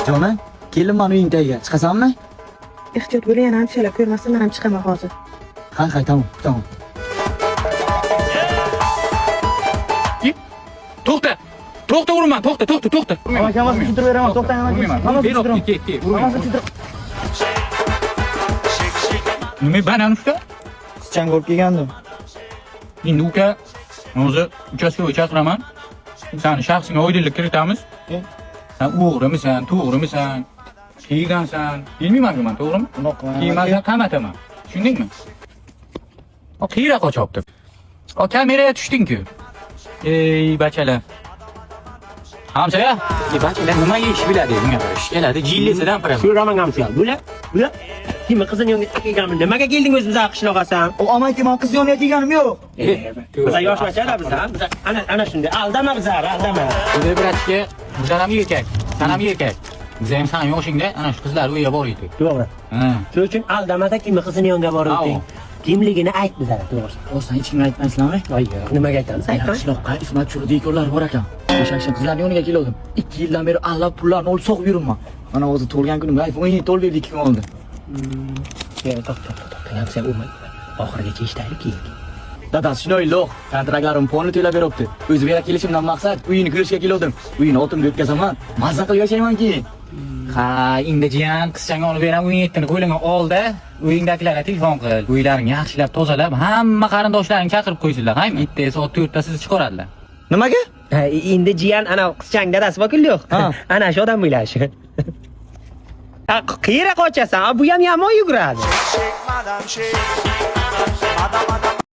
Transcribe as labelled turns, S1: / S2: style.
S1: Jonim, kelin meni uying tagiga. Chiqasanmi?
S2: Ehtiyot bo'ling, yana hamshalar ko'rmasa, men ham chiqaman hozir.
S1: Ha, tamam, tamam.
S3: To'xta urma, to'xta.
S1: Amakamasi tushuntirib beraman, to'xtang amakamasi. Hammasi tushuntirib.
S3: Nima bana usta?
S1: Qizchang bo'lib kelgandim.
S3: Endi uka, hozir uchastkavoy chaqiraman. Seni shaxsingga oydinlik kiritamiz. Sen o'g'rimisan, to'g'rimisan, kiygansan, bilmayman-ku men, to'g'rimi? Kiymasan qamataman. Tushundingmi? O qiyra qochibdi. O kameraga tushding-ku. Ey bachalar. Hamshaya, bachalar nimaga ish biladi, bunga ish keladi, jillisidan pira.
S4: Shu Roman hamshaya. Bular kimni qizini yoniga kelganmi? Nimaga kelding o'zimiz qishloqasan?
S1: O amaki men qiz yoniga kelganim yo'q.
S4: Biz yoshmachada biz. Ana shunday aldama bizlar, aldama.
S3: Bizga bratga, bizlar ham erkak, sen ham erkak. Biz ham sen yoshingda ana shu qizlar uyiga boraylik.
S4: To'g'ri. Shuning uchun aldamada kimni qizini yoniga boryapti? Kimligini ayt bizlar, to'g'ri.
S1: O'zing ichingga aytmaysizlarmi?
S4: Nimaga aytamiz?
S1: Qishloqqa Ismat Churi dekorlar bor ekan. O'sha qizlar yoniga keldim. 2 yildan beri allab pullarni olib so'qib yuribman. Mana o'zi to'lgan kunim iPhone 17 olib berdik kim oldi.
S4: To'xta. Hamshaya urma. Oxirigacha eshitaylik keyin.
S1: Dadasi shunday lo'q, kontraktlarim ponni to'lab beribdi. O'zi bera kelishimdan maqsad uyini ko'rishga keldim. Uyini oltimda o'tkazaman, mazza qilib yashayman keyin.
S3: Ha, endi jiyan qizchangni olib beraman, 17ni qo'lingga ol-da, uyingdagilarga telefon qil. Uylaringni yaxshilab tozalab, hamma qarindoshlaringni chaqirib qo'ysinlar. Haymi? Bitta soat 4 ta sizni chiqaradilar.
S1: Nimaga?
S4: Endi jiyan ana qizchang dadasi bor-ku yo'q. Ana shu odam bo'lashi. Qayerga qochasan? Bu ham yomon yuguradi.